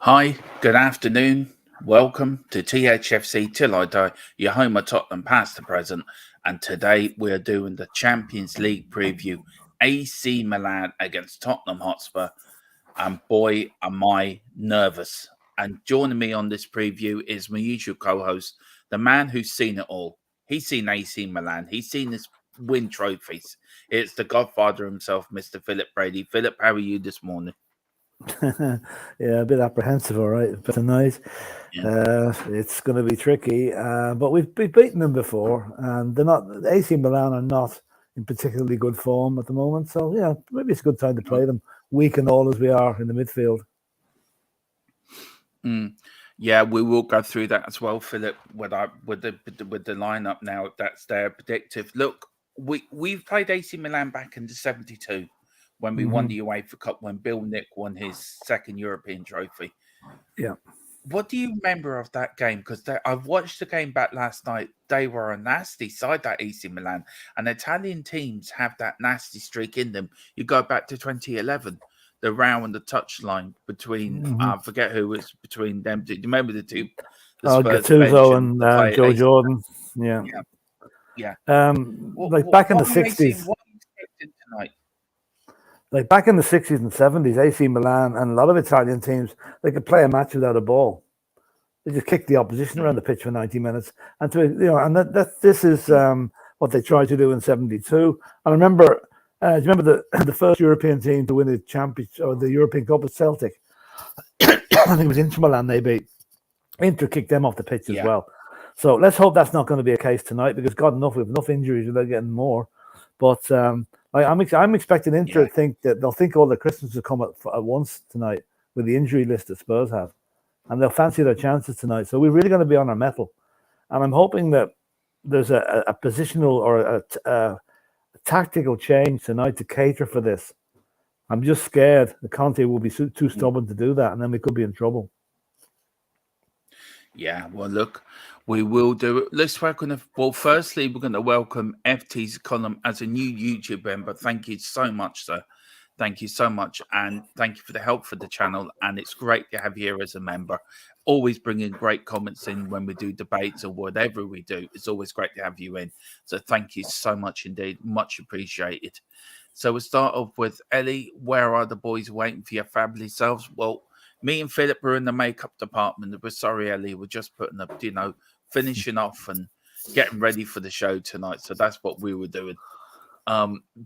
Hi, good afternoon. Welcome to Thfc Till I Die, your home of Tottenham past to present. And today we're doing the Champions League preview, AC Milan against Tottenham Hotspur. And boy, am I nervous. And joining me on this preview is my usual co-host, the man who's seen it all. He's seen AC Milan. He's seen us win trophies. It's the Godfather himself, Mr. Philip Brady. Philip, how are you this morning? Yeah, a bit apprehensive, all right, but tonight it's going to be tricky. But we've beaten them before, and they're not. AC Milan are not in particularly good form at the moment. So yeah, maybe it's a good time to play them, weak and all as we are in the midfield. Yeah, we will go through that as well, Philip, with the lineup now that's there predictive. Look, we've played AC Milan back in the 72 when we won the UEFA Cup when Bill Nick won his second European trophy. Yeah. What do you remember of that game? Because I've watched the game back last night. They were a nasty side, that AC Milan, and Italian teams have that nasty streak in them. You go back to 2011, the row and the touchline between I forget who was between them. Do you remember the two? The Spurs bench Gattuso and and the player Joe AC Jordan. Yeah. Yeah. Like back in the What are you seeing? 60s. What are you expecting tonight? Like back in the 60s and 70s, AC Milan and a lot of Italian teams, they could play a match without a ball. They just kicked the opposition around the pitch for 90 minutes. And this is what they tried to do in 72. I remember, do you remember the first European team to win the championship or the European Cup was Celtic? I think it was Inter Milan they beat. Inter kicked them off the pitch as well. So let's hope that's not going to be a case tonight because God enough, we have enough injuries without getting more. But I'm expecting Inter to think that they'll think all the Christmas will come at once tonight with the injury list that Spurs have. And they'll fancy their chances tonight. So we're really going to be on our mettle. And I'm hoping that there's a positional or a tactical change tonight to cater for this. I'm just scared that Conte will be too stubborn to do that, and then we could be in trouble. Yeah, well, look, we will do it. Let's work on it. Well, firstly, we're going to welcome FT's column as a new YouTube member. Thank you so much, sir. Thank you so much. And thank you for the help for the channel. And it's great to have you here as a member. Always bringing great comments in when we do debates or whatever we do. It's always great to have you in. So thank you so much indeed. Much appreciated. So we'll start off with Ellie. Where are the boys waiting for your fabulous selves? Well, me and Philip were in the makeup department. We're sorry, Ellie. We're just putting up, finishing off and getting ready for the show tonight. So that's what we were doing.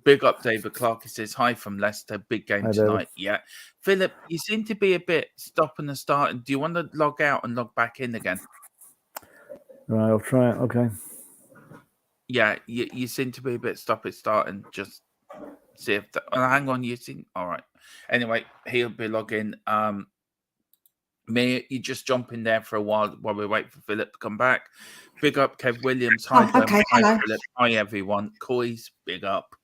Big up David Clark. He says, hi from Leicester. Big game Hi, tonight. David. Yeah. Philip, you seem to be a bit stopping and starting. Do you want to log out and log back in again? Right, I'll try it. Okay. Yeah, you seem to be a bit stopping starting. Just see if hang on, you seem all right. Anyway, he'll be logging. Me, you just jump in there for a while we wait for Philip to come back. Big up Kev Williams. Hi, okay, hi hello. Philip. Hi everyone. Coys, big up.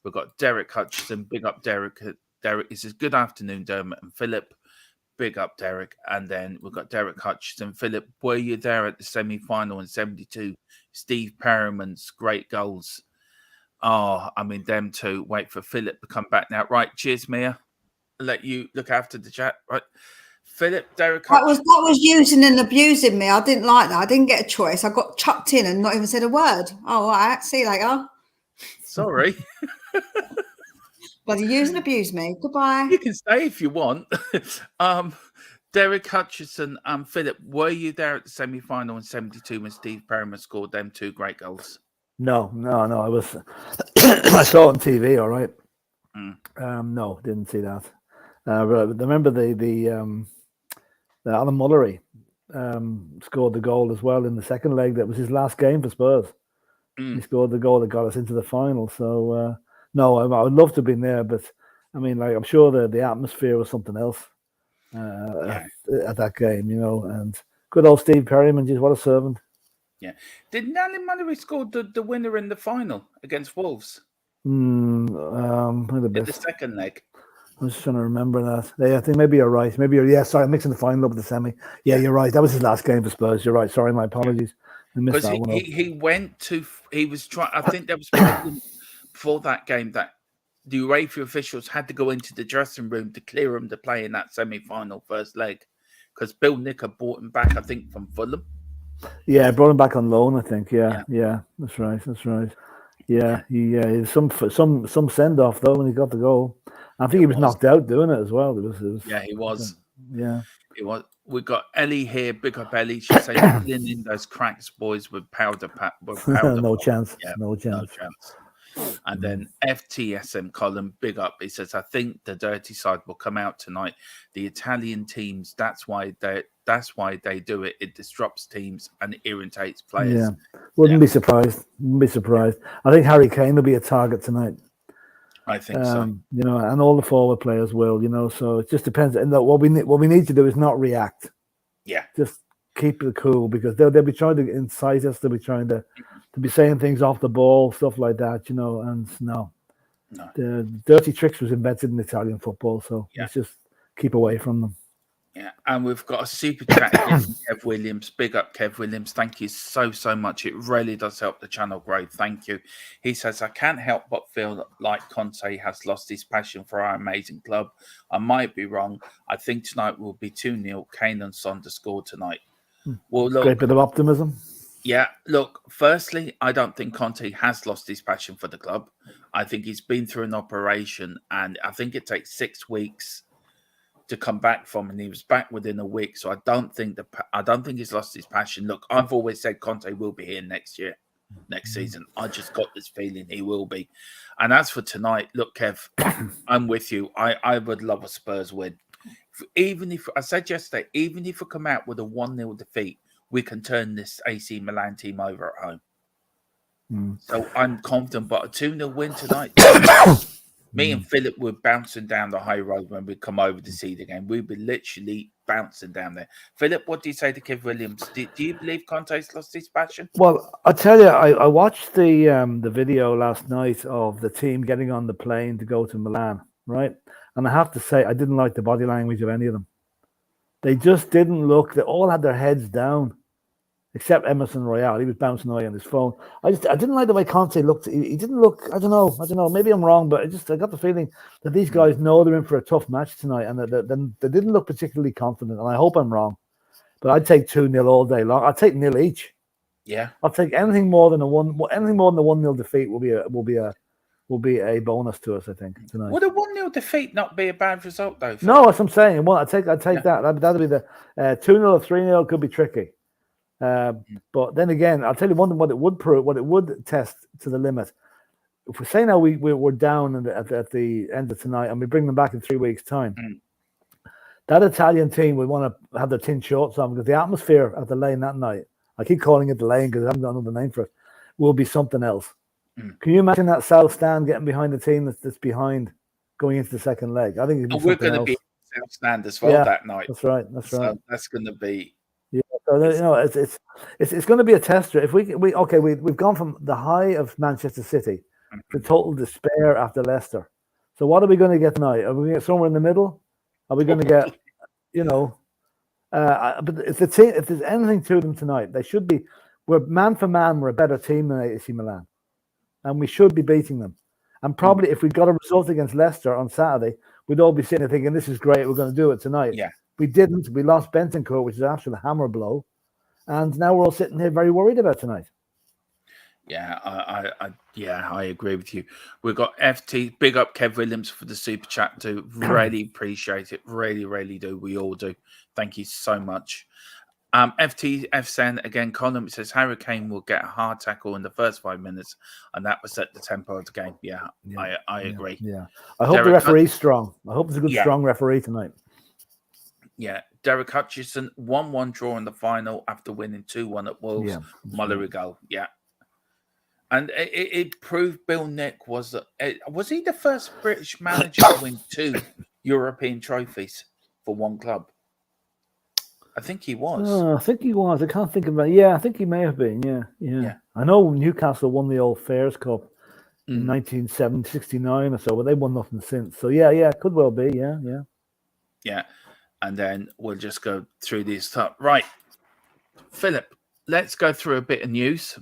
We've got Derek Hutchison. Big up Derek. Derek, he says, good afternoon, Dermot and Philip. Big up Derek. And then we've got Derek Hutchison. Philip, were you there at the semi-final in 72? Steve Perriman's great goals. Oh, I mean, them two. Wait for Philip to come back now. Right, cheers, Mia. I'll let you look after the chat. Right. Philip, Derek Hutchison. That was using and abusing me. I didn't like that. I didn't get a choice. I got chucked in and not even said a word. Oh, all right. See you later. Sorry. Bloody use and abuse me. Goodbye. You can stay if you want. Derek Hutchison, Philip, were you there at the semi-final in 72 when Steve Perriman scored them two great goals? No. I was. I saw it on TV. All right. No, didn't see that. Remember the Alan Mullery scored the goal as well in the second leg. That was his last game for Spurs. He scored the goal that got us into the final. So no, I would love to have been there, but I mean, like I'm sure the atmosphere was something else at that game, and good old Steve Perryman, geez, what a servant. Yeah, did Alan Mullery score the winner in the final against Wolves? In the second leg. I was just trying to remember that. Yeah, I think maybe you're right. Sorry, I'm mixing the final up with the semi. Yeah, you're right. That was his last game for Spurs. You're right. Sorry, my apologies. I missed that one. He went to. He was trying. I think there was problem before that game that the UEFA officials had to go into the dressing room to clear him to play in that semi-final first leg because Bill Nicker brought him back. I think from Fulham. Yeah, brought him back on loan. I think. Yeah, that's right. Yeah, he some send off though when he got the goal. I think he was knocked out doing it as well. It was yeah, he was. Yeah, it was. We got Ellie here. Big up Ellie. She said, "Filling in those cracks, boys, with powder." No chance. Yeah, No chance. no chance. And then FTSM Colin, big up. He says, "I think the dirty side will come out tonight. The Italian teams. That's why they do it. It disrupts teams and irritates players." Yeah, wouldn't be surprised. Wouldn't be surprised. I think Harry Kane will be a target tonight. I think so. You know, and all the forward players will. You know, so it just depends. And what we need to do is not react. Yeah, just keep it cool, because they'll be trying to incite us. They'll be trying to be saying things off the ball, stuff like that. You know, and no, the dirty tricks was invented in Italian football. So let's just keep away from them. Yeah, and we've got a super chat again from Kev Williams. Big up, Kev Williams. Thank you so much. It really does help the channel grow. Thank you. He says, "I can't help but feel like Conte has lost his passion for our amazing club. I might be wrong. I think tonight will be 2-0. Kane and Son to score tonight." Well, look, great bit of optimism. Yeah, look, firstly, I don't think Conte has lost his passion for the club. I think he's been through an operation, and I think it takes 6 weeks to come back from, and he was back within a week. So I don't think he's lost his passion. Look, I've always said Conte will be here next season. I just got this feeling he will be. And as for tonight, look, Kev, I'm with you. I would love a Spurs win. Even if I said yesterday, even if we come out with a 1-0 defeat, we can turn this AC Milan team over at home. So I'm confident, but a 2-0 win tonight. Me and Philip were bouncing down the high road when we come over to see the game. We were literally bouncing down there. Philip, what do you say to Kev Williams? Do you believe Conte's lost his passion? Well, I tell you, I watched the video last night of the team getting on the plane to go to Milan, right? And I have to say, I didn't like the body language of any of them. They just didn't look. They all had their heads down, except Emerson Royale. He was bouncing away on his phone. I didn't like the way Conte looked. He didn't look. I don't know. Maybe I'm wrong, but I got the feeling that these guys know they're in for a tough match tonight, and they didn't look particularly confident. And I hope I'm wrong, but I'd take 2-0 all day long. I'd take 0 each. Yeah, I'll take anything more than a 1-0 defeat will be a bonus to us, I think, tonight. Would a 1-0 defeat not be a bad result, though? No, that's what I'm saying. Well, I'd take that. That'd be the 2-0 or 3-0 could be tricky. But then again, I'll tell you one thing: what it would test to the limit. If we say now we're down at the end of tonight, and we bring them back in 3 weeks' time, that Italian team would want to have their tin shorts on, because the atmosphere at the Lane that night, I keep calling it the Lane because I haven't got another name for it, will be something else. Can you imagine that South Stand getting behind the team that's behind going into the second leg? I think we're going to be South Stand as well that night. That's right. So that's going to be. Yeah, so it's going to be a tester. If we've gone from the high of Manchester City to total despair after Leicester. So what are we going to get tonight? Are we going to get somewhere in the middle? Are we going to get, but if there's anything to them tonight, they should be. We're man for man. We're a better team than AC Milan, and we should be beating them. And probably if we got a result against Leicester on Saturday, we'd all be sitting there thinking, "This is great. We're going to do it tonight." Yeah. We didn't. We lost Bentancur, which is actually a hammer blow, and now we're all sitting here very worried about tonight. Yeah, I agree with you. We've got FT. Big up Kev Williams for the super chat too. Really appreciate it. Really do. We all do. Thank you so much. FTFSN again. Colin says Harry Kane will get a hard tackle in the first 5 minutes, and that will set the tempo of the game. Yeah. I agree. Yeah, I hope the referee's strong. I hope there's a good strong referee tonight. Yeah, Derek Hutchison, 1-1 draw in the final after winning 2-1 at Wolves. Mullery goal. Yeah. And it proved Bill Nick was he the first British manager to win 2 European trophies for one club? I think he was. I can't think about it. Yeah, I think he may have been. Yeah. I know Newcastle won the old Fairs Cup in 1969 or so, but they won nothing since. So yeah, could well be. Yeah. And then we'll just go through these stuff. Right, Philip, let's go through a bit of news.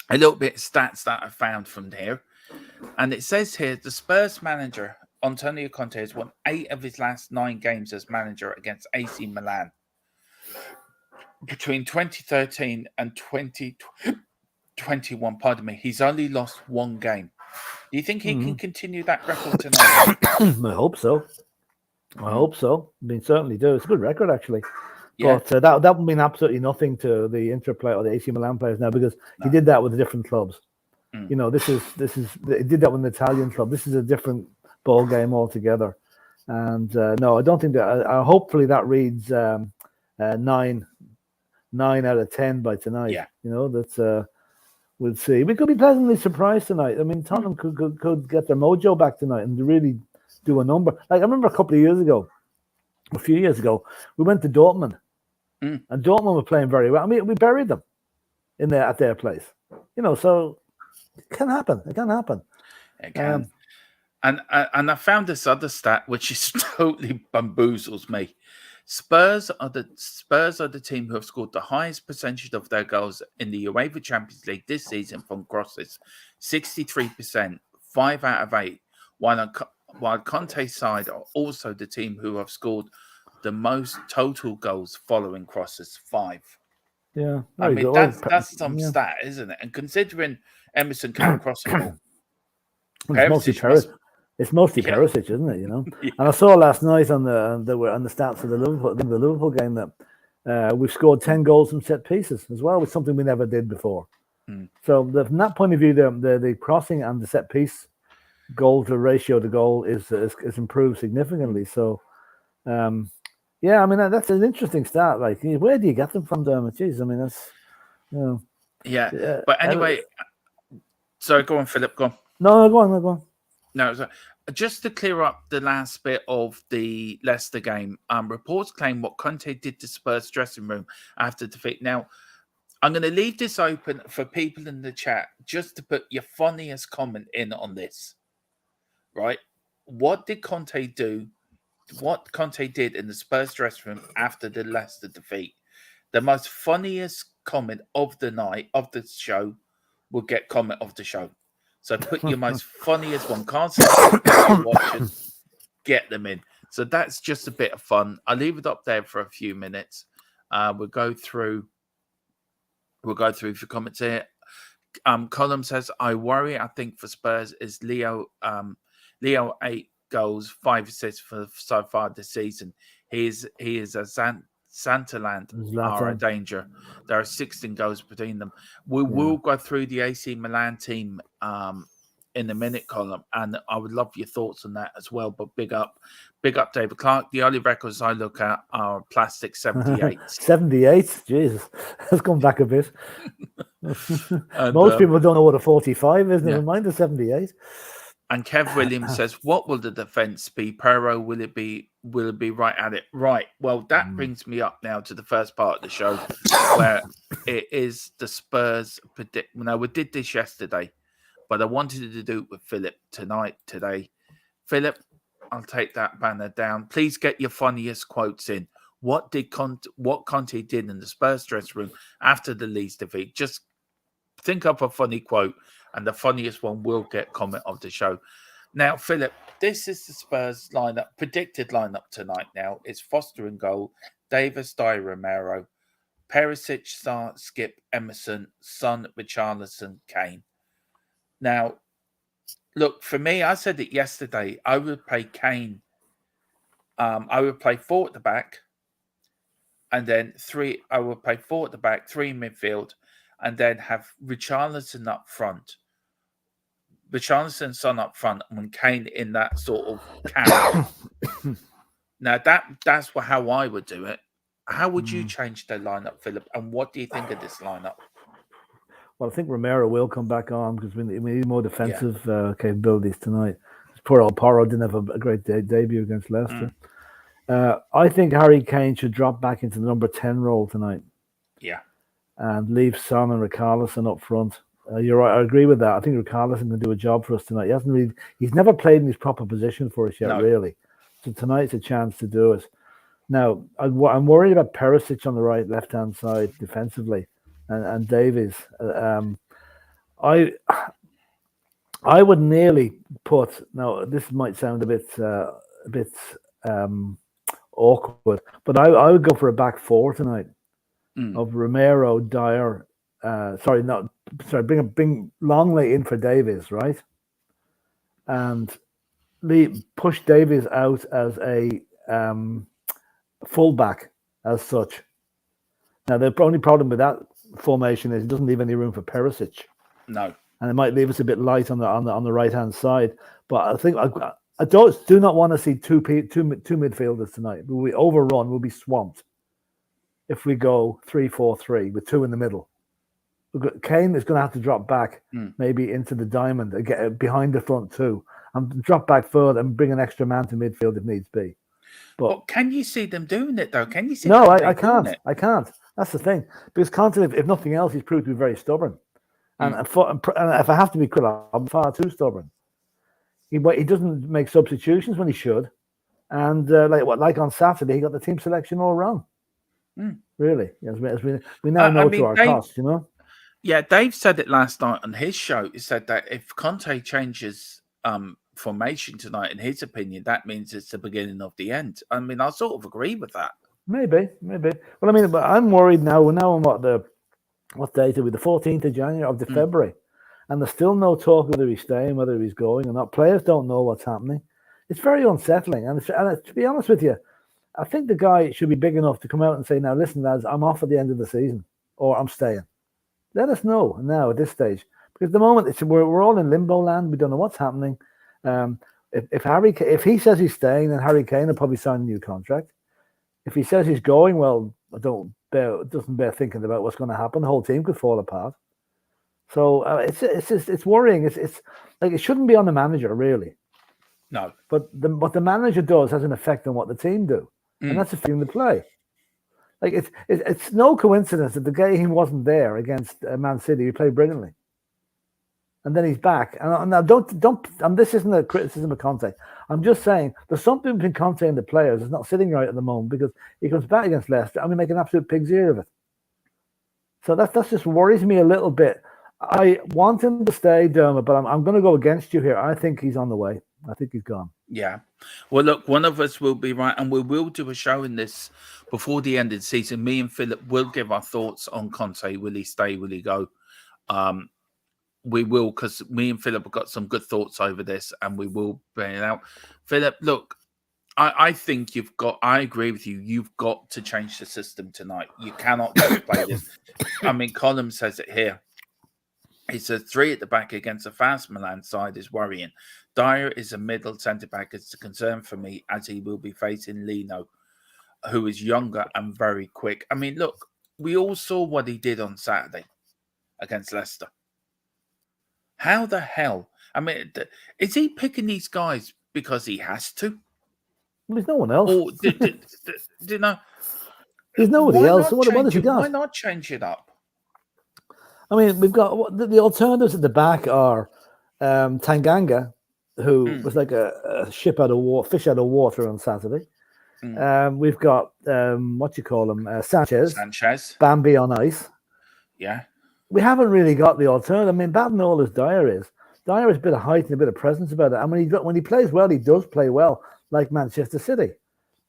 A little bit of stats that I found from here. And it says here, the Spurs manager, Antonio Conte, has won 8 of his last 9 games as manager against AC Milan. Between 2013 and 2021, he's only lost 1 game. Do you think he can continue that record tonight? I hope so. I hope so. I mean, certainly do. It's a good record, actually. Yeah. But that would mean absolutely nothing to the Inter player or the AC Milan players now, because he did that with the different clubs. You know, this is he did that with an Italian club. This is a different ball game altogether. And no, I don't think that. Hopefully that reads 9 out of 10 by tonight. Yeah. You know, that's we'll see. We could be pleasantly surprised tonight. I mean, Tottenham could get their mojo back tonight and really do a number. Like I remember a few years ago, we went to Dortmund, and Dortmund were playing very well. I mean, we buried them at their place. You know, so it can happen. It can happen. It can. And I found this other stat which is totally bamboozles me. Spurs are the team who have scored the highest percentage of their goals in the UEFA Champions League this season from crosses, 63%, 5 out of 8. While Conte's side are also the team who have scored the most total goals following crosses, 5. Yeah, I mean that's some stat, isn't it? And considering Emerson can't cross a ball, it's mostly Perisic, isn't it? You know. Yeah. And I saw last night on the stats of the Liverpool game that we've scored 10 goals from set pieces as well, which is something we never did before. So from that point of view, the crossing and the set piece goal to ratio to goal is improved significantly. So, yeah, I mean that's an interesting stat. Like, where do you get them from, Dermot? Jeez, I mean that's, you know. Yeah, but anyway, sorry, go on, Philip. Go on. No, go on. No, so just to clear up the last bit of the Leicester game, reports claim what Conte did to Spurs dressing room after defeat. Now, I'm going to leave this open for people in the chat just to put your funniest comment in on this. Right? What did Conte do? What Conte did in the Spurs dressing room after the Leicester defeat? The most funniest comment of the night, of the show, will get comment of the show. So put your most funniest one. Can't say watching. Get them in. So that's just a bit of fun. I'll leave it up there for a few minutes. We'll go through a few comments here. Column says, I worry. I think for Spurs is Leo 8 goals, 5 assists for so far this season. He is a Santaland are a danger. There are 16 goals between them. We will go through the AC Milan team in a minute, Column, and I would love your thoughts on that as well. But big up David Clark. The only records I look at are plastic 78. 78? Jesus, that's gone back a bit. Most people don't know what a 45 is. Never mind the 78. And Kev Williams says, what will the defense be? Pero, will it be right at it? Right. Well, that brings me up now to the first part of the show where it is the Spurs predict. Now, we did this yesterday, but I wanted to do it with Philip today. Philip, I'll take that banner down. Please get your funniest quotes in. What Conte did in the Spurs dressing room after the Leeds defeat? Just think up a funny quote, and the funniest one will get comment of the show. Now, Philip, this is the Spurs predicted lineup tonight. Now, it's Foster in goal, Davis, Dyer, Romero, Perisic, Sarr, Skip, Emerson, Son, Richarlison, Kane. Now, look, for me, I said it yesterday, I would play Kane. I would play 4 at the back, and then 3. I would play 4 at the back, 3 in midfield, and then have Richarlison up front. Richarlison and Son up front, and Kane in that sort of carry. Now, that's how I would do it. How would you change the lineup, Philip? And what do you think of this lineup? Well, I think Romero will come back on because we need more defensive capabilities tonight. Poor old Porro didn't have a great debut against Leicester. I think Harry Kane should drop back into the number 10 role tonight. Yeah. And leave Son and Richarlison up front. You're right. I agree with that. I think Richarlison can do a job for us tonight. He's never played in his proper position for us yet, really. So tonight's a chance to do it. Now, I'm worried about Perisic on the left-hand side defensively, and Davies. I would nearly put. Now, this might sound a bit awkward, but I would go for a back 4 tonight of Romero, Dyer. Bring Longley in for Davies, right? And push Davies out as a fullback as such. Now, the only problem with that formation is it doesn't leave any room for Perisic. No. And it might leave us a bit light on the right hand side. But I think I do not want to see two midfielders tonight. We'll be overrun. We'll be swamped if we go 3-4-3 with two in the middle. Kane is going to have to drop back maybe into the diamond and get behind the front two and drop back further and bring an extra man to midfield if needs be. But can you see them doing it though? Can you see? No, I can't. I can't. That's the thing. Because Conte, if nothing else, he's proved to be very stubborn. And if I have to be critical, I'm far too stubborn. He doesn't make substitutions when he should, and like on Saturday, he got the team selection all wrong. Really, as we now know to our cost, you know. Yeah, Dave said it last night on his show. He said that if Conte changes formation tonight, in his opinion, that means it's the beginning of the end. I mean, I sort of agree with that. Maybe. Well, I mean, but I'm worried now. We're now on what date are we? The 14th of January of the February. And there's still no talk whether he's staying, whether he's going or not. Players don't know what's happening. It's very unsettling. And to be honest with you, I think the guy should be big enough to come out and say, now, listen, lads, I'm off at the end of the season or I'm staying. Let us know now at this stage. Because at the moment, we're all in limbo land. We don't know what's happening. If he says he's staying, then Harry Kane will probably sign a new contract. If he says he's going, well, it doesn't bear thinking about what's going to happen. The whole team could fall apart. So it's worrying. It's like it shouldn't be on the manager, really. No. But what the manager does has an effect on what the team do, and that's affecting the play. Like it's no coincidence that the game wasn't there against Man City. He played brilliantly, and then he's back. And now don't. And this isn't a criticism of Conte. I'm just saying there's something between Conte and the players that's not sitting right at the moment because he comes back against Leicester and we make an absolute pig's ear of it. So that just worries me a little bit. I want him to stay, Dermot, but I'm going to go against you here. I think he's on the way. I think he's gone. Yeah. Well, look, one of us will be right, and we will do a show in this before the end of the season. Me and Philip will give our thoughts on Conte. Will he stay? Will he go? We will, because me and Philip have got some good thoughts over this, and we will bring it out. Philip, look, I think I agree with you. You've got to change the system tonight. You cannot just play this. I mean, Colin says it here. He says 3 at the back against a fast Milan side is worrying. Dyer is a middle centre-back. It's a concern for me as he will be facing Lino, who is younger and very quick. I mean, look, we all saw what he did on Saturday against Leicester. How the hell? I mean, is he picking these guys because he has to? Well, there's no one else. Or, you know, there's nobody else. What has he got? Why not change it up? I mean, we've got the alternatives at the back are Tanganga, who was like a fish out of water on Saturday. We've got Sanchez, Bambi on ice. Yeah, we haven't really got the alternative. I mean, bad and all as Dyer is a bit of height and a bit of presence about it. And when he plays well, he does play well, like Manchester City.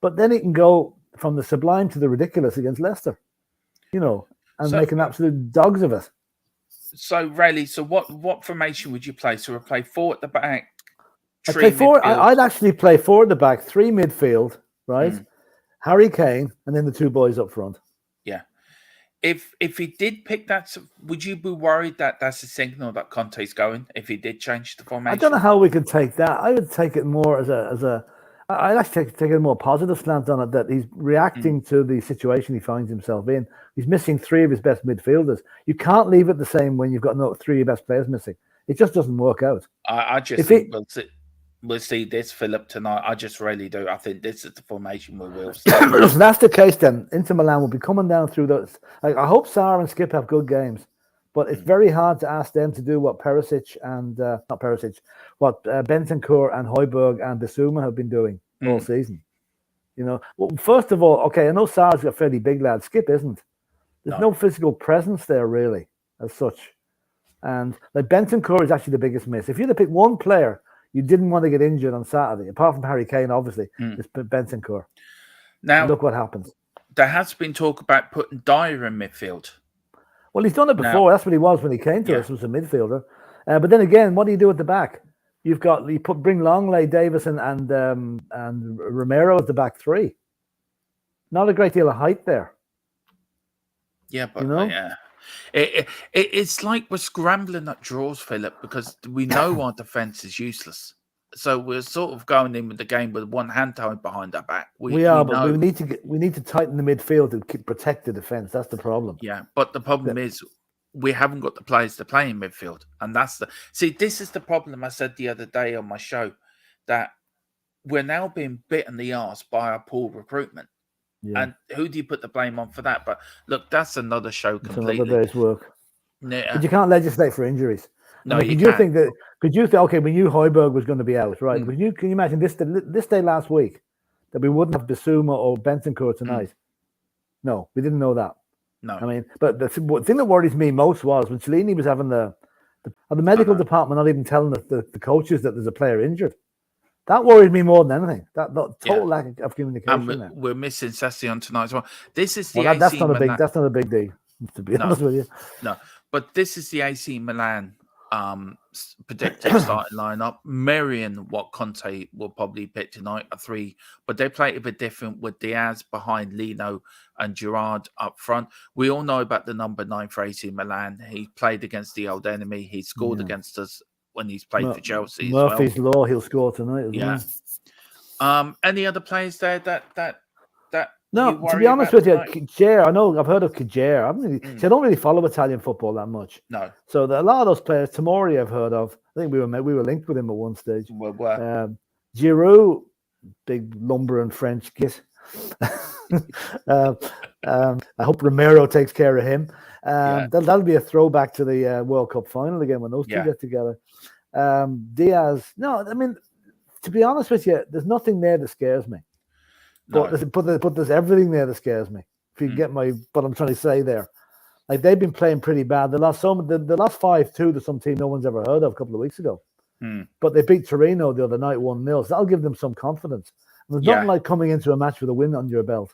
But then he can go from the sublime to the ridiculous against Leicester, and make an absolute dogs of it. So, Rayleigh, what formation would you play? So we'll play 4 at the back, 3 I'd play 4. midfield. I'd actually play 4 at the back, 3 midfield, right? Harry Kane, and then the 2 boys up front. Yeah. If he did pick that, would you be worried that that's a signal that Conte's going? If he did change the formation, I don't know how we could take that. I would take it more as a. I'd actually take a more positive slant on it, that he's reacting to the situation he finds himself in. He's missing 3 of his best midfielders. You can't leave it the same when you've got 3 of your best players missing. It just doesn't work out. I just think we'll see this, Philip, tonight. I just really do. I think this is the formation we will see. If that's the case, then Inter Milan will be coming down through those. I hope Sarr and Skip have good games, but it's very hard to ask them to do what Bentancur and Højbjerg and Bissouma have been doing all season. Well, first of all, okay, I know Sarr's got fairly big lads. Skip isn't. There's no physical presence there really, as such. And like Bentancur is actually the biggest miss. If you had to pick one player you didn't want to get injured on Saturday, apart from Harry Kane, obviously, it's Bentancur. Now, and look what happens. There has been talk about putting Dyer in midfield. Well, he's done it before. That's what he was when he came to us, was a midfielder. But then again, what do you do at the back? you bring Longley, Davis, and Romero at the back three. Not a great deal of height there. Yeah, but You know? yeah. It's like we're scrambling at draws, Philip, because we know our defence is useless. So we're sort of going in with the game with one hand tied behind our back. We are, know, but we need to tighten the midfield to protect the defence. That's the problem. Yeah, but the problem is we haven't got the players to play in midfield, and that's this is the problem. I said the other day on my show that we're now being bit in the arse by our poor recruitment. Yeah. And who do you put the blame on for that? But look, that's another show completely. It's another day's work. Yeah. But you can't legislate for injuries. No, could you think okay, we knew Højbjerg was going to be out, right? Can you imagine this day last week that we wouldn't have Bissouma or Bentancur tonight? No, we didn't know that. No. I mean, but the thing that worries me most was when Cellini was having the medical department not even telling the coaches that there's a player injured. That worried me more than anything. That total lack of communication. And we're missing Session tonight as well. This is the that's not a big deal, to be honest with you. No, but this is the AC Milan predicted starting lineup. Mirroring what Conte will probably pick tonight, a three, but they play it a bit different with Diaz behind Lino and Gerrard up front. We all know about the number 9 for AC Milan. He played against the old enemy. He scored against us when he's played for Chelsea. Murphy's Law, he'll score tonight as well. Any other players there that no, to be honest with you, Kjaer, I know I've heard of Kjaer. I don't really follow Italian football that much. No. So a lot of those players, Tomori, I've heard of. I think we were linked with him at one stage. Giroud, big lumbering French git. I hope Romero takes care of him. That'll be a throwback to the World Cup final again when those two get together. Diaz, no, I mean, to be honest with you, there's nothing there that scares me. But there's everything there that scares me. If you get what I'm trying to say there, like they've been playing pretty bad. The last 5-2 to some team no one's ever heard of a couple of weeks ago. But they beat Torino the other night 1-0. So that'll give them some confidence. And there's nothing like coming into a match with a win on your belt,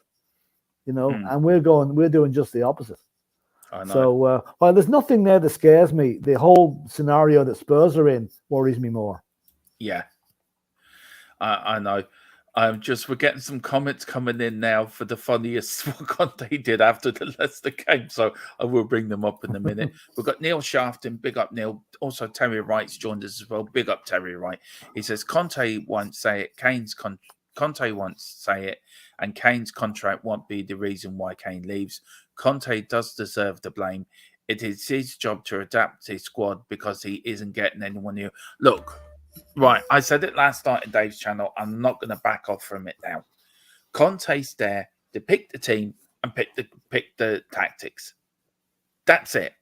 And we're doing just the opposite. I know. So while there's nothing there that scares me, the whole scenario that Spurs are in worries me more. Yeah, I know. We're getting some comments coming in now for the funniest what Conte did after the Leicester game. So I will bring them up in a minute. We've got Neil Shafton. Big up, Neil. Also, Terry Wright's joined us as well. Big up, Terry Wright. He says, Conte won't say it. Conte won't say it. And Kane's contract won't be the reason why Kane leaves. Conte does deserve the blame. It is his job to adapt his squad because he isn't getting anyone new. Look. Right, I said it last night in Dave's channel. I'm not going to back off from it now. Conte's there to pick the team and pick the tactics. That's it.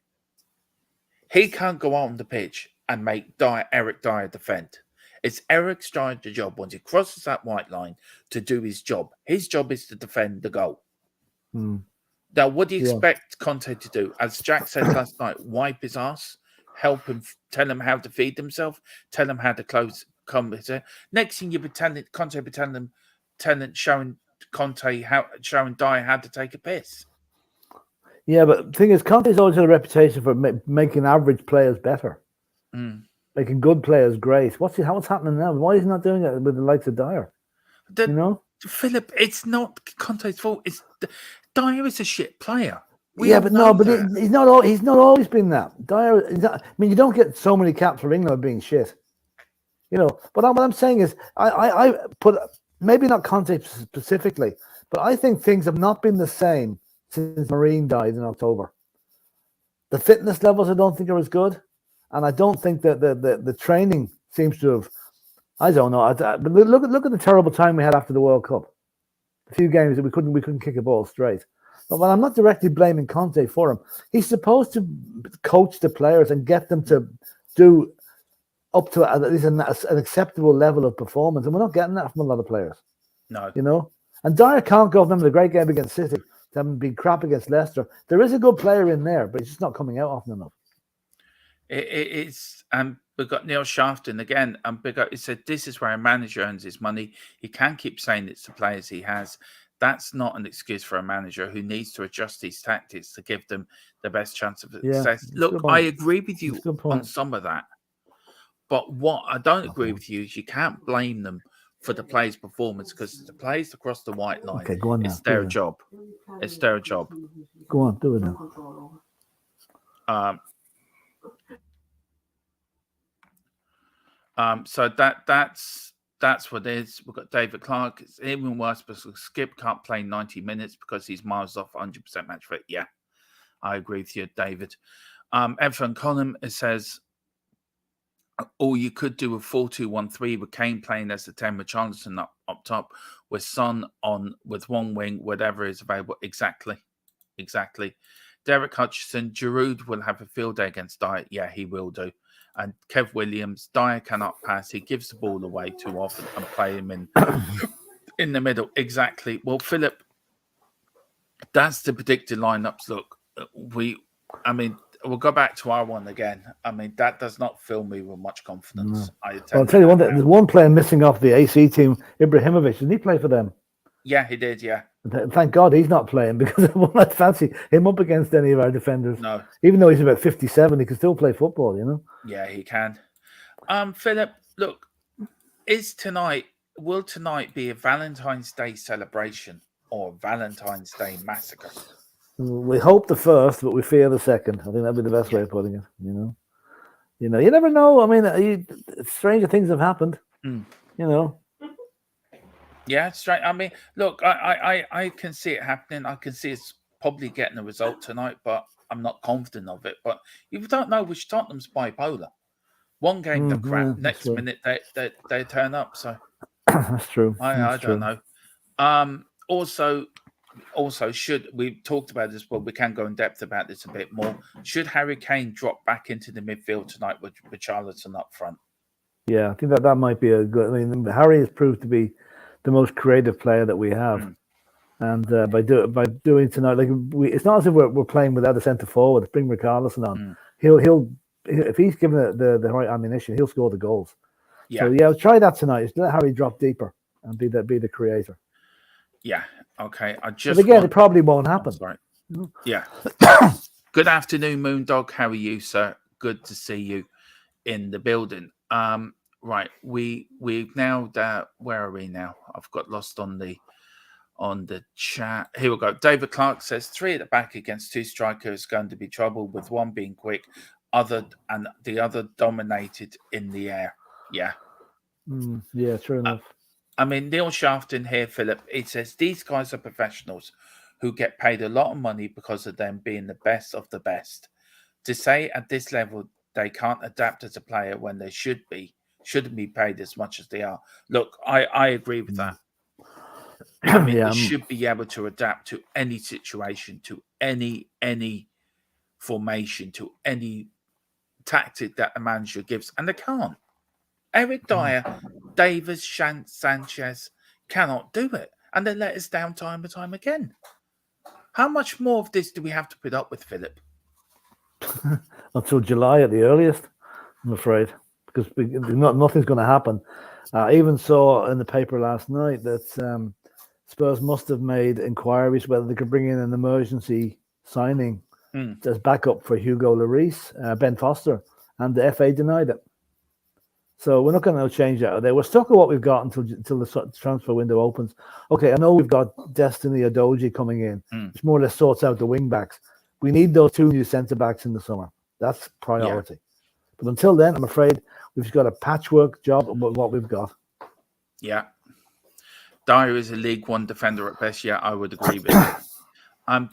He can't go out on the pitch and make Eric Dyer defend. It's Eric Dyer's job once he crosses that white line to do his job. His job is to defend the goal. Now, what do you expect Conte to do? As Jack said last night, wipe his ass. Help him, tell him how to feed himself, tell him how to close. Next thing you're pretending, Conte showing Dyer how to take a piss. Yeah, but the thing is, Conte's always had a reputation for making average players better, making good players great. What's happening now? Why is he not doing it with the likes of Dyer? Philip, it's not Conte's fault. Dyer is a shit player. He's not always been that. Dyer, you don't get so many caps for England being shit, But what I'm saying is, I put maybe not Conte specifically, but I think things have not been the same since Marine died in October. The fitness levels I don't think are as good, and I don't think that the training seems to have. I don't know. But look at the terrible time we had after the World Cup. A few games that we couldn't kick a ball straight. But when I'm not directly blaming Conte for him, he's supposed to coach the players and get them to do up to at least an acceptable level of performance. And we're not getting that from a lot of players. No. And Dyer can't go from having a great game against City to having been crap against Leicester. There is a good player in there, but he's just not coming out often enough. It's we've got Neil Shafton again. He said this is where a manager earns his money. He can't keep saying it's the players he has. That's not an excuse for a manager who needs to adjust his tactics to give them the best chance of success. Look, I agree with you on some of that. But what I don't agree with you is you can't blame them for the players' performance because the players across the white line, Okay, go on now. it's their job. It's their job. Go on, do it now. So that's what it is. We've got David Clark. It's even worse because Skip can't play 90 minutes because he's miles off 100% match fit. Yeah, I agree with you, David. Everton Column, it says, or you could do a 4-2-1-3 with Kane playing as the 10 with Charlton up top, with Son on with one wing, whatever is available. Exactly. Derek Hutchison, Giroud will have a field day against Dyer. Yeah, he will do. And Kev Williams, Dyer cannot pass. He gives the ball away too often and play him in the middle. Exactly. Well, Philip, that's the predicted lineups. Look, we'll go back to our one again. I mean, that does not fill me with much confidence. No. I'll tell you one thing. There's one player missing off the AC team, Ibrahimovic. Didn't he play for them? Yeah, he did, yeah. Thank God he's not playing because I won't fancy him up against any of our defenders. No. Even though he's about 57, he can still play football, you know? Yeah, he can. Philip, look, will tonight be a Valentine's Day celebration or a Valentine's Day massacre? We hope the first, but we fear the second. I think that'd be the best way of putting it, you know? You never know. I mean, stranger things have happened, you know? Yeah, it's right. I mean, look, I can see it happening. I can see it's probably getting a result tonight, but I'm not confident of it. But you don't know which Tottenham's bipolar. One game they're crap, next minute they turn up. So that's true. I don't know. Also, should we talked about this? Well, we can go in depth about this a bit more. Should Harry Kane drop back into the midfield tonight with Charlton up front? Yeah, I think that might be a good. I mean, Harry has proved to be the most creative player that we have, and by doing tonight, it's not as if we're playing without a centre forward. Bring Richarlison on. He'll if he's given the right ammunition, he'll score the goals. Yeah. So yeah, try that tonight. Just let Harry drop deeper and be the creator. Yeah. Okay. But again, it probably won't happen. Right. Yeah. Good afternoon, Moondog. How are you, sir? Good to see you in the building. Right, we've now where are we now? I've got lost on the chat. Here we go. David Clark says 3 at the back against 2 strikers is going to be trouble, with one being quick, and the other dominated in the air. Yeah. Yeah, true enough. I mean, Neil Shafton here, Philip, it says these guys are professionals who get paid a lot of money because of them being the best of the best. To say at this level they can't adapt as a player when they shouldn't be paid as much as they are. Look, I agree with that. I mean, they should be able to adapt to any situation, to any formation, to any tactic that the manager gives, and they can't. Eric Dyer, Davis, Sanchez cannot do it, and they let us down time and time again. How much more of this do we have to put up with, Philip? Until July at the earliest, I'm afraid. Because nothing's going to happen. I even saw in the paper last night that Spurs must have made inquiries whether they could bring in an emergency signing as backup for Hugo Lloris, Ben Foster, and the FA denied it. So we're not going to change that. We're stuck with what we've got until the transfer window opens. Okay, I know we've got Destiny Adoji coming in, which more or less sorts out the wing backs. We need those 2 new centre backs in the summer. That's priority. Yeah. But until then, I'm afraid we've got a patchwork job with what we've got. Yeah. Dyer is a League One defender at best. Yeah, I would agree with that.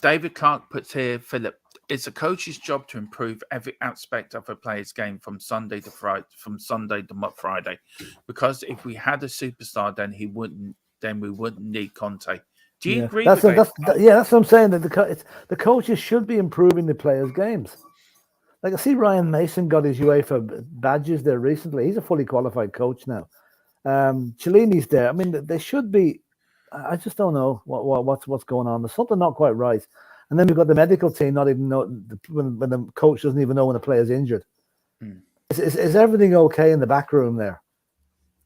David Clark puts here, Philip, it's a coach's job to improve every aspect of a player's game from Sunday to Friday, Because if we had a superstar, then we wouldn't need Conte. Do you agree with that? That's what I'm saying. That the coaches should be improving the players' games. Like I see Ryan Mason got his UEFA badges there recently. He's a fully qualified coach now. Cellini's there. I mean, they should be. I just don't know what's going on. There's something not quite right. And then we've got the medical team not even know when the coach doesn't even know when the player's injured. Is everything okay in the back room there?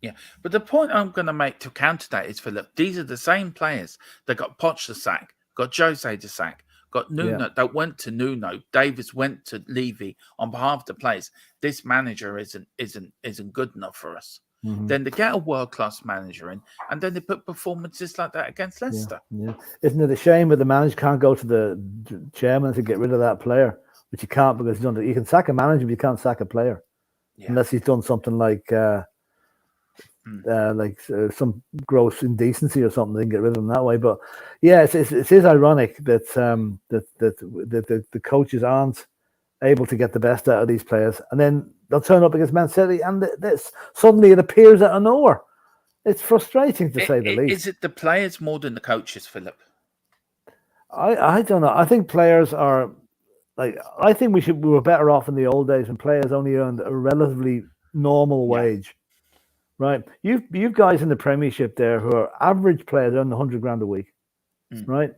Yeah, but the point I'm going to make to counter that is, Philip, these are the same players that got Poch the sack, got Jose the sack, got Nuno that went to Nuno, Davis went to Levy on behalf of the players. This manager isn't good enough for us. Then they get a world-class manager in, and then they put performances like that against Leicester. Yeah. Isn't it a shame that the manager can't go to the chairman to get rid of that player? Which you can't, because you can sack a manager, but you can't sack a player unless he's done something like some gross indecency or something. They can get rid of him that way. But yeah, it is ironic that the coaches aren't able to get the best out of these players, and then they'll turn up against Man City, and suddenly it appears out of nowhere. It's frustrating, to say the least. Is it the players more than the coaches, Philip? I don't know. I think players are I think we were better off in the old days when players only earned a relatively normal wage. Right? You've guys in the Premiership there who are average players earn 100 grand a week. Right?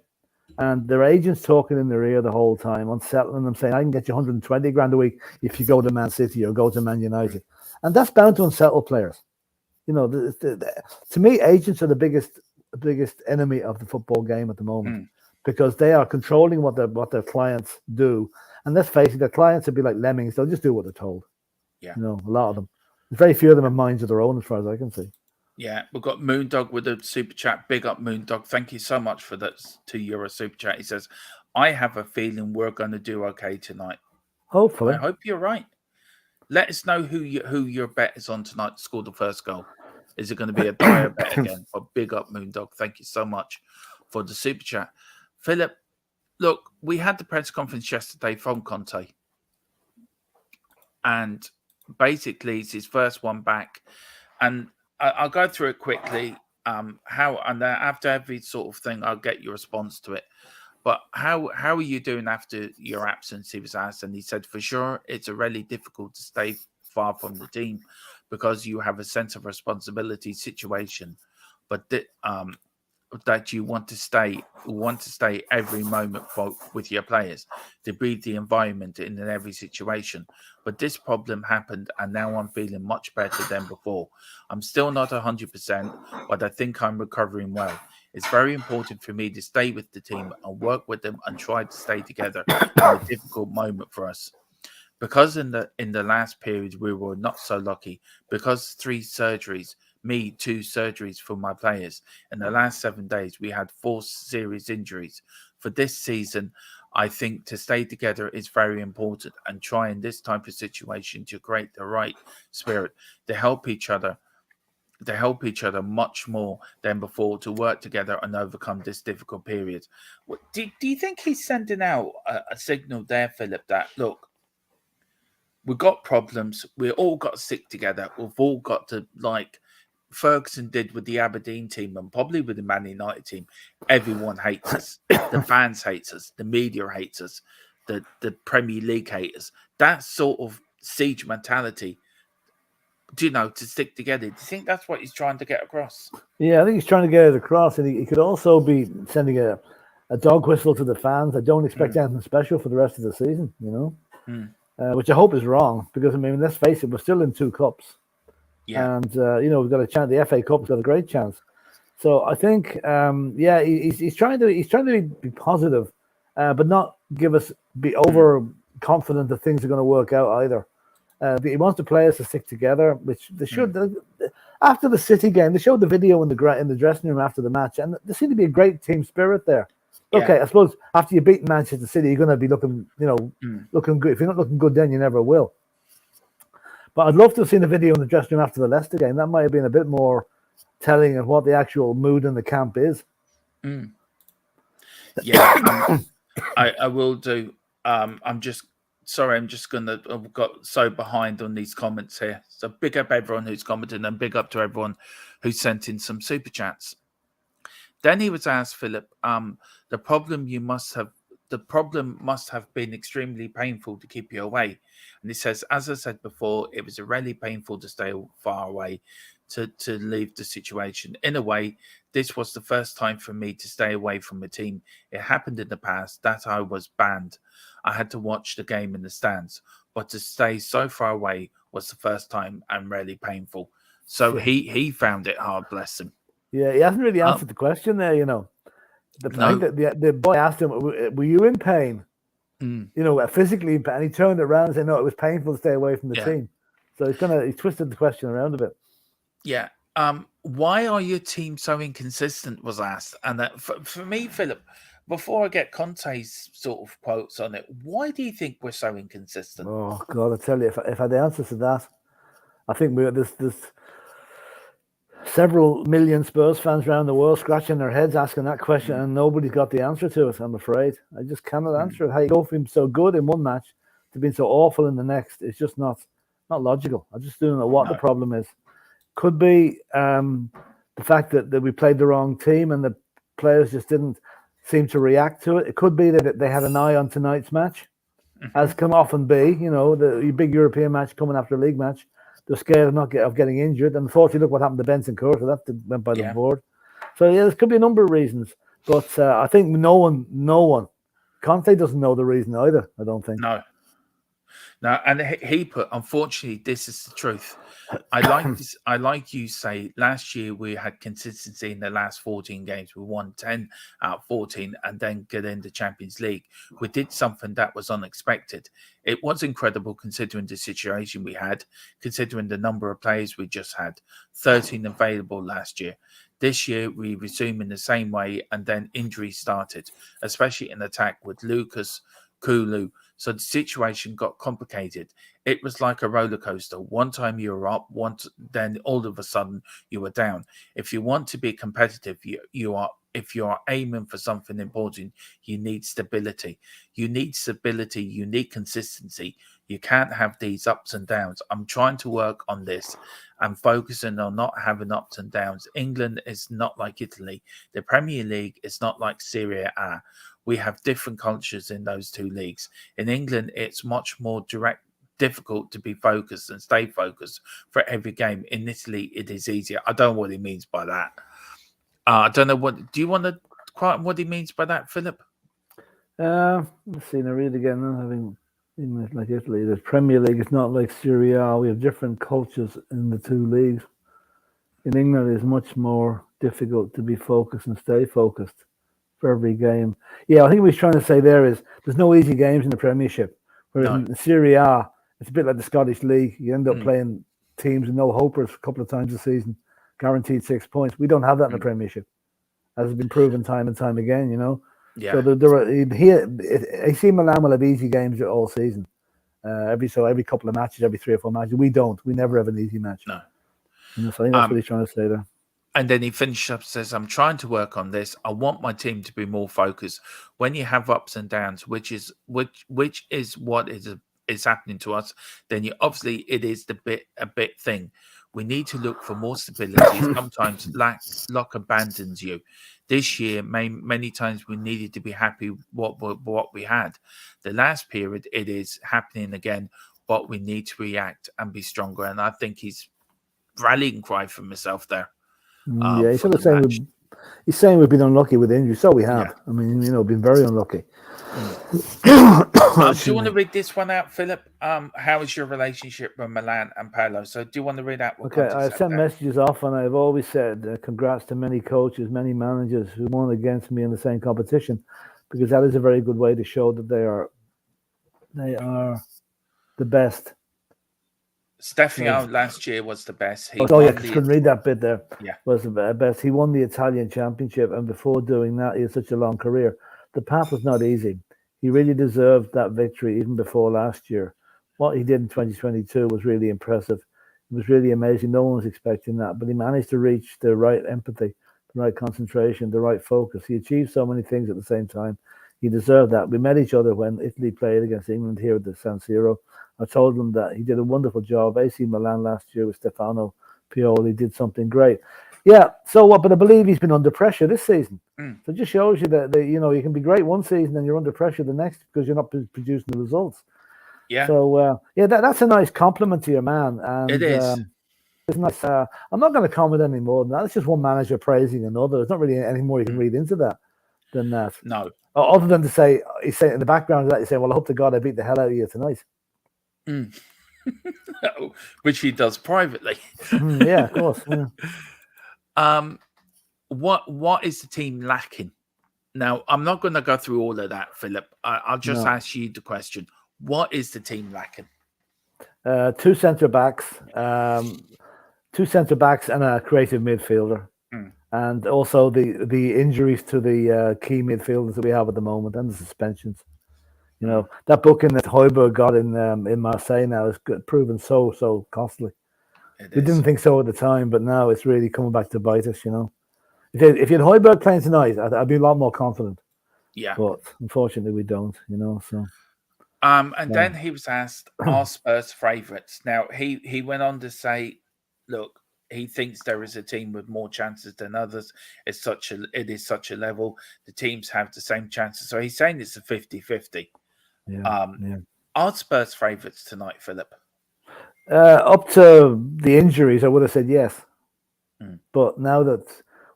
And their agents talking in their ear the whole time, unsettling them, saying, I can get you 120 grand a week if you go to Man City or go to Man United. And that's bound to unsettle players. You know, to me, agents are the biggest enemy of the football game at the moment, because they are controlling what their clients do. And let's face it, their clients would be like lemmings. They'll just do what they're told. Yeah. You know, a lot of them. Very few of them have minds of their own, as far as I can see. Yeah, we've got Moondog with a super chat. Big up, Moondog. Thank you so much for that €2 super chat. He says, I have a feeling we're going to do okay tonight. Hopefully. I hope you're right. Let us know who your bet is on tonight to score the first goal. Is it going to be a dire bet again? But big up, Moondog. Thank you so much for the super chat. Philip, look, we had the press conference yesterday from Conte. And basically, it's his first one back. And I'll go through it quickly. And after every sort of thing, I'll get your response to it. But how are you doing after your absence? He was asked, and he said, for sure, it's really difficult to stay far from the team because you have a sense of responsibility situation, but that you want to stay every moment with your players, to breathe the environment in every situation. But this problem happened, and now I'm feeling much better than before. I'm still not 100%, but I think I'm recovering well. It's very important for me to stay with the team and work with them and try to stay together in a difficult moment for us. Because in the last period we were not so lucky, because 3 surgeries, 2 surgeries for my players. In the last 7 days, we had 4 serious injuries. For this season, I think to stay together is very important, and try in this type of situation to create the right spirit, to help each other much more than before, to work together and overcome this difficult period. Do you think he's sending out a signal there, Philip, that, look, we've got problems, we all got to stick together, we've all got to, like Ferguson did with the Aberdeen team and probably with the Man United team, everyone hates us. The fans hate us. The media hates us. The Premier League hate us. That sort of siege mentality, to stick together. Do you think that's what he's trying to get across? Yeah, I think he's trying to get it across. And he could also be sending a dog whistle to the fans. I don't expect anything special for the rest of the season, which I hope is wrong, because, I mean, let's face it, we're still in 2 cups. Yeah. And, we've got a chance. The FA Cup's got a great chance. So I think, he's trying to be positive, but not be overconfident that things are going to work out either. He wants the players to stick together, which they should. After the City game, they showed the video in the dressing room after the match, and there seemed to be a great team spirit there. Okay, I suppose after you beat Manchester City, you're going to be looking, looking good. If you're not looking good, then you never will. But I'd love to have seen a video in the dressing room after the Leicester game. That might have been a bit more telling of what the actual mood in the camp is. Yeah, I will do. I'm just gonna. I've got so behind on these comments here. So big up everyone who's commented, and big up to everyone who sent in some super chats. Then he was asked, Philip, the problem must have been extremely painful to keep you away. And he says, as I said before, it was really painful to stay far away, to leave the situation. In a way, this was the first time for me to stay away from a team. It happened in the past that I was banned. I had to watch the game in the stands, but to stay so far away was the first time and really painful. So he found it hard, bless him. Yeah, he hasn't really answered the question there, I No. think that the boy asked him, "Were you in pain? Mm. You know, physically in pain?" And he turned it around and said, "No, it was painful to stay away from the Yeah. team." So he twisted the question around a bit. Yeah. Why are your team so inconsistent? Was asked, and that for me, Philip. Before I get Conte's sort of quotes on it, why do you think we're so inconsistent? Oh God, I tell you, if I had the answers to that, I think there's several million Spurs fans around the world scratching their heads asking that question, and nobody's got the answer to it. I'm afraid I just cannot answer it. How you go from being so good in one match to being so awful in the next? It's just not logical. I just don't know what the problem is. Could be the fact that we played the wrong team and the players just didn't seem to react to it. It could be that they had an eye on tonight's match, as can often be. You know, the big European match coming after a league match. They're scared of getting injured. And unfortunately, look what happened to Benson Curtin. That went by the board. So, yeah, there could be a number of reasons. But I think no one, Conte doesn't know the reason either, I don't think. No, and he put, unfortunately, this is the truth. I like you say last year we had consistency in the last 14 games. We won 10 out of 14 and then get in the Champions League. We did something that was unexpected. It was incredible considering the situation we had, considering the number of players we just had, 13 available last year. This year, we resume in the same way, and then injuries started, especially in attack with Lucas, Kulu. So the situation got complicated. It was like a roller coaster. One time you were up, then all of a sudden you were down. If you want to be competitive, you are. If you are aiming for something important, you need stability. You need stability. You need consistency. You can't have these ups and downs. I'm trying to work on this. I'm focusing on not having ups and downs. England is not like Italy. The Premier League is not like Serie A. We have different cultures in those two leagues. In England, it's much more difficult to be focused and stay focused for every game. In Italy, it is easier. I don't know what he means by that. I don't know what. Do you want to quite what he means by that, Philip? Let's see. Now read again. Having like Italy, the Premier League is not like Serie A. We have different cultures in the two leagues. In England, it's much more difficult to be focused and stay focused for every game. Yeah, I think what he's trying to say there is there's no easy games in the Premiership. Whereas in Serie A, it's a bit like the Scottish League. You end up playing teams with no hopers a couple of times a season, guaranteed 6 points. We don't have that in the Premiership, as has been proven time and time again, you know. Yeah. So AC Milan will have easy games all season. Every couple of matches, every 3 or 4 matches. We don't. We never have an easy match. No. So I think that's what he's trying to say there. And then he finished up, says, I'm trying to work on this. I want my team to be more focused. When you have ups and downs, which is what is happening to us, then obviously it is a bit thing. We need to look for more stability. Sometimes luck abandons you. This year, many times we needed to be happy what we had. The last period, it is happening again, but we need to react and be stronger. And I think he's rallying cry for himself there. He's sort of saying he's saying we've been unlucky with injuries. So we have. Yeah. I mean, been very unlucky. Do you want to read this one out, Philip? How is your relationship with Milan and Paolo? So do you want to read out what I've sent messages off, and I've always said congrats to many coaches, many managers who won against me in the same competition, because that is a very good way to show that they are the best. Stefano last year was the best. I couldn't read that bit there. Yeah. Was the best. He won the Italian championship, and before doing that, he had such a long career. The path was not easy. He really deserved that victory even before last year. What he did in 2022 was really impressive. It was really amazing. No one was expecting that, but he managed to reach the right empathy, the right concentration, the right focus. He achieved so many things at the same time. He deserved that. We met each other when Italy played against England here at the San Siro. I told him that he did a wonderful job. AC Milan last year with Stefano Pioli did something great. Yeah, so what? But I believe he's been under pressure this season. So it just shows you that you can be great one season and you're under pressure the next because you're not producing the results. Yeah. So that's a nice compliment to your man. And, it is. It's nice. I'm not going to comment any more than that. It's just one manager praising another. There's not really any more you can read into that than that. No. Other than to say, he's saying in the background of that, he's saying, "Well, I hope to God I beat the hell out of you tonight." Which he does privately. Yeah, of course. Yeah. What is the team lacking? Now, I'm not going to go through all of that, Philip. I'll just No. ask you the question. What is the team lacking? Two centre backs, and a creative midfielder, and also the injuries to the key midfielders that we have at the moment, and the suspensions. You know, that booking that Højbjerg got in Marseille now is proven so costly. We didn't think so at the time, but now it's really coming back to bite us. You know, if you had Højbjerg playing tonight, I'd be a lot more confident. Yeah. But unfortunately, we don't. You know, so. And then he was asked, are Spurs favourites? Now, he went on to say, look, he thinks there is a team with more chances than others. It is such a level. The teams have the same chances. So he's saying it's a 50-50. Yeah. Are Spurs favourites tonight, Philip? Up to the injuries, I would have said yes. But now that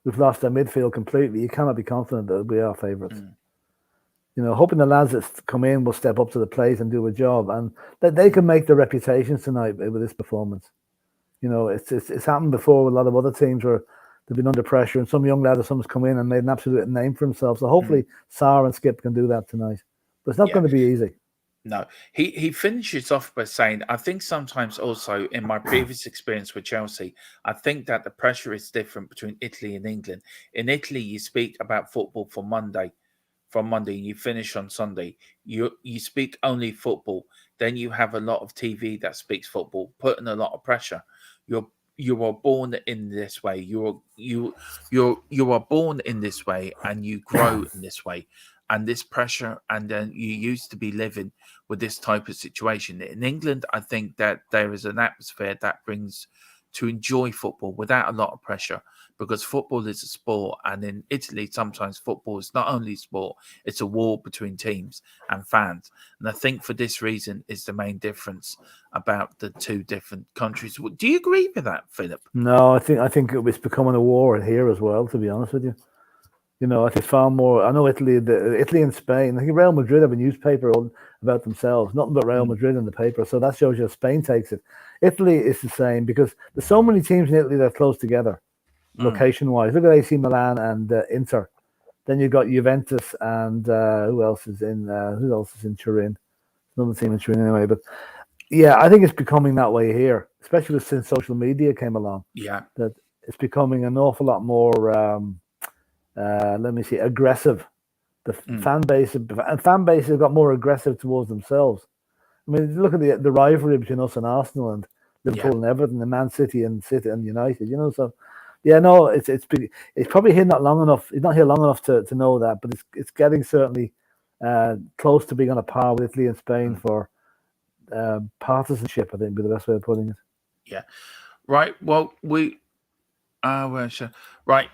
we've lost our midfield completely, you cannot be confident that we are favourites. You know, hoping the lads that come in will step up to the plate and do a job, and that they can make their reputations tonight with this performance. You know, it's happened before with a lot of other teams where they've been under pressure, and some young lad or someone's come in and made an absolute name for himself. So hopefully, Sarr and Skip can do that tonight. But it's not going to be easy. No, he finishes off by saying, I think sometimes also in my previous experience with Chelsea, I think that the pressure is different between Italy and England. In Italy, you speak about football from Monday, you finish on Sunday. You speak only football. Then you have a lot of TV that speaks football, putting a lot of pressure. You are born in this way. You are born in this way, and you grow in this way. And this pressure, and then you used to be living with this type of situation. In England, I think that there is an atmosphere that brings to enjoy football without a lot of pressure, because football is a sport. And in Italy, sometimes football is not only sport, it's a war between teams and fans. And I think for this reason is the main difference about the two different countries. Do you agree with that, Philip? No, I think it was becoming a war here as well, to be honest with you. You know, I think far more. I know Italy and Spain. I think Real Madrid have a newspaper about themselves. Nothing but Real Madrid in the paper. So that shows you how Spain takes it. Italy is the same because there's so many teams in Italy that are close together, location-wise. Look at AC Milan and Inter. Then you've got Juventus and who else is in Turin? Another team in Turin anyway. But yeah, I think it's becoming that way here, especially since social media came along. Yeah, that it's becoming an awful lot more. Aggressive. The fan base have got more aggressive towards themselves. I mean, look at the rivalry between us and Arsenal and Liverpool and Everton and Man City and United. You know, so yeah, no, it's probably here not long enough. It's not here long enough to know that, but it's getting certainly close to being on a par with Italy and Spain for partisanship. I think would be the best way of putting it. Yeah, right. Well, we right.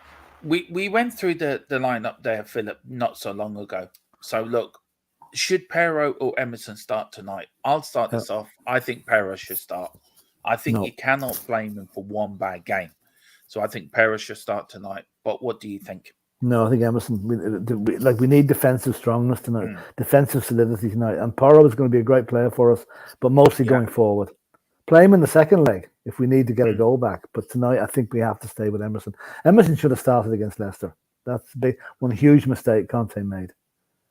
We went through the lineup there, Philip, not so long ago. So look, should Pero or Emerson start tonight? I'll start this off. I think Pero should start. I think you cannot blame him for one bad game. So I think Pero should start tonight. But what do you think? No, I think Emerson. We need defensive strongness tonight, defensive solidity tonight. And Pero is going to be a great player for us, but mostly going forward. Play him in the second leg if we need to get a goal back. But tonight, I think we have to stay with Emerson. Emerson should have started against Leicester. That's one huge mistake Conte made.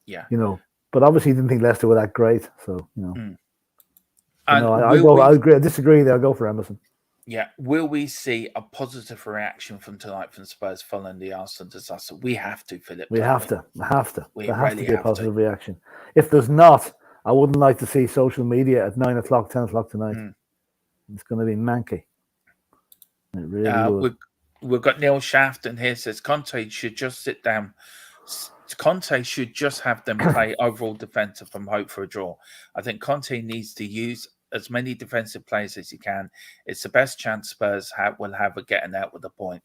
Yeah. You know, but obviously he didn't think Leicester were that great. So, you know. I agree. I disagree there. I'll go for Emerson. Yeah. Will we see a positive reaction from tonight from Spurs following the Arsenal disaster? We have to, Philip. We have to. There has to be a positive to. reaction. If there's not, I wouldn't like to see social media at 9 o'clock, 10 o'clock tonight. It's going to be manky. It really would. We've got Neil Shafton here says Conte should just sit down. Conte should just have them play overall defensive and hope for a draw. I think Conte needs to use as many defensive players as he can. It's the best chance Spurs will have of getting out with a point.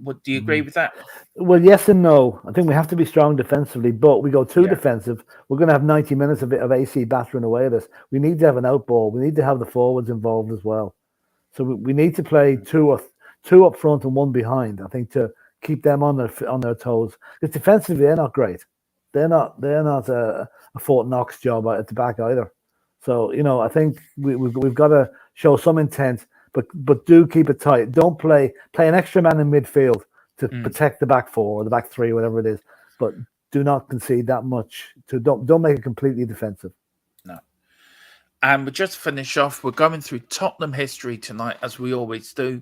Do you agree with that? Well, yes and no. I think we have to be strong defensively, but we go too defensive. We're going to have 90 minutes of AC battering away at us. We need to have an outball. We need to have the forwards involved as well. So we need to play two up front and one behind. I think to keep them on their toes. Because defensively, they're not great. They're not a Fort Knox job at the back either. So I think we've got to show some intent. But do keep it tight. Don't play an extra man in midfield to protect the back four or the back three, whatever it is. But do not concede that much. Don't make it completely defensive. No. And we'll just finish off. We're going through Tottenham history tonight, as we always do.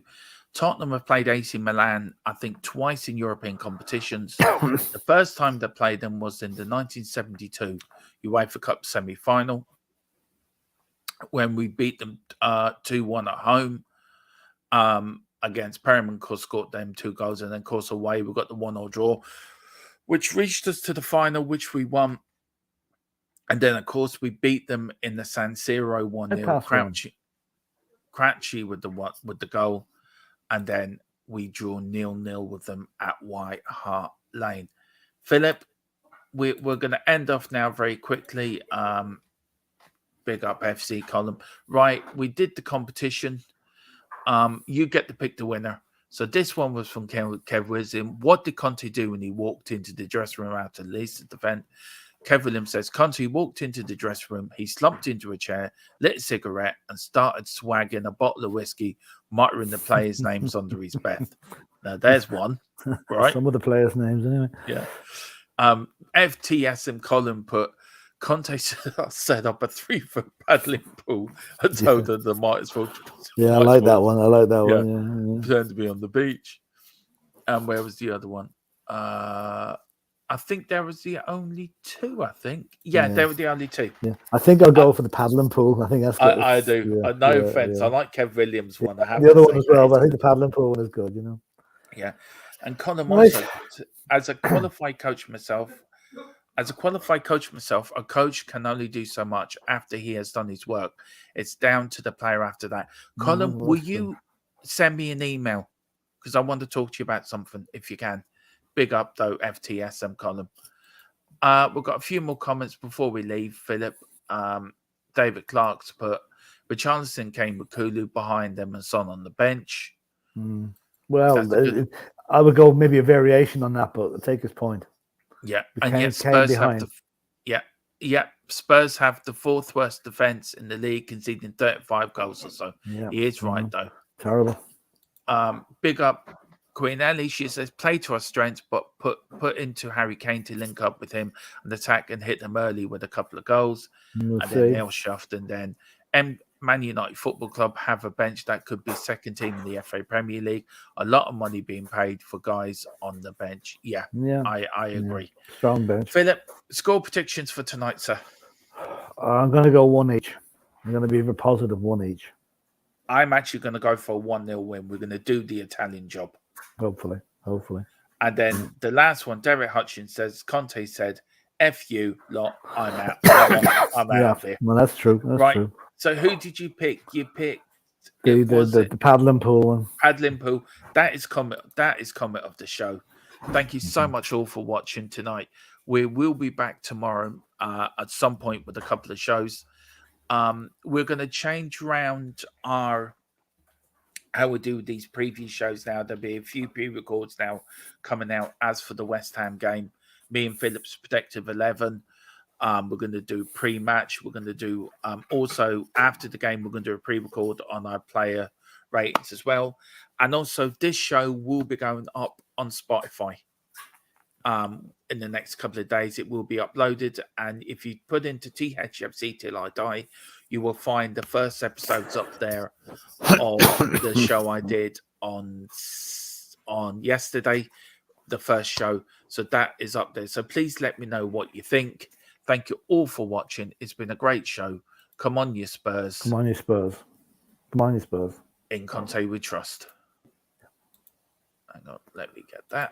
Tottenham have played AC Milan, I think, twice in European competitions. The first time they played them was in the 1972 UEFA Cup semi-final, when we beat them 2-1 at home against Perryman. Of course, scored them 2 goals, and then, of course, away we got the 1-1 draw, which reached us to the final, which we won. And then, of course, we beat them in the San Siro 1-0. Crouchy with the goal, and then we drew 0-0 with them at White Hart Lane. Philip, we're going to end off now very quickly. Big up FC column. Right, we did the competition. You get to pick the winner. So this one was from Kev Williams. What did Conte do when he walked into the dressing room after the Leicester event? Kev Williams says, Conte walked into the dressing room. He slumped into a chair, lit a cigarette, and started swagging a bottle of whiskey, muttering the players' names under his breath. Now, there's one, right? Some of the players' names, anyway. Yeah. FTSM Colin put, Conte set up a 3-foot paddling pool and told them they might as well. Yeah, I like that one. I like that one. Yeah. Pretend to be on the beach. And where was the other one? I think there was the only 2, I think. Yeah, they were the only 2. Yeah. I think I'll go for the paddling pool. I think that's what I do. Yeah, no offense. I like Kev Williams' one. I have the other one as well, but I think the paddling pool one is good, you know. Yeah. And Conor also, as a qualified coach myself, a coach can only do so much after he has done his work. It's down to the player after that. Colin, will you send me an email? Because I want to talk to you about something, if you can. Big up, though, FTSM column. We've got a few more comments before we leave, Philip. David Clark's put, Richarlison came with Kulu behind them and Son on the bench. Well, I would go maybe a variation on that, but I'll take his point. Yeah, and yet Spurs have Spurs have the 4th worst defense in the league, conceding 35 goals or so. Yeah. He is right, though. Terrible. Big up Queen Ellie. She says, play to our strengths, but put into Harry Kane to link up with him and attack and hit them early with a couple of goals. Then Neil Shuft, and then Man United Football Club have a bench that could be second team in the FA Premier League. A lot of money being paid for guys on the bench. Yeah. I agree. Strong bench. Philip, score predictions for tonight, sir. I'm going to go 1 each. I'm going to be a positive 1 each. I'm actually going to go for a 1-0 win. We're going to do the Italian job. Hopefully. And then the last one, Derek Hutchins says, Conte said, F you lot, I'm out. I'm out of here. Well, that's true. That's true. So who did you pick? You picked the paddling pool one. Paddling pool. That is comment of the show. Thank you so much all for watching tonight. We will be back tomorrow at some point with a couple of shows. We're going to change around how we do these preview shows now. There'll be a few pre-records now coming out as for the West Ham game. Me and Philip's Protective 11. We're going to do pre-match. We're going to do also after the game, we're going to do a pre-record on our player ratings as well. And also this show will be going up on Spotify. In the next couple of days, it will be uploaded. And if you put into THFC Till I Die, you will find the first episodes up there of the show I did on yesterday, the first show. So that is up there. So please let me know what you think. Thank you all for watching. It's been a great show. Come on, you Spurs. Come on, you Spurs. Come on, you Spurs. In Conte we trust. Hang on, let me get that.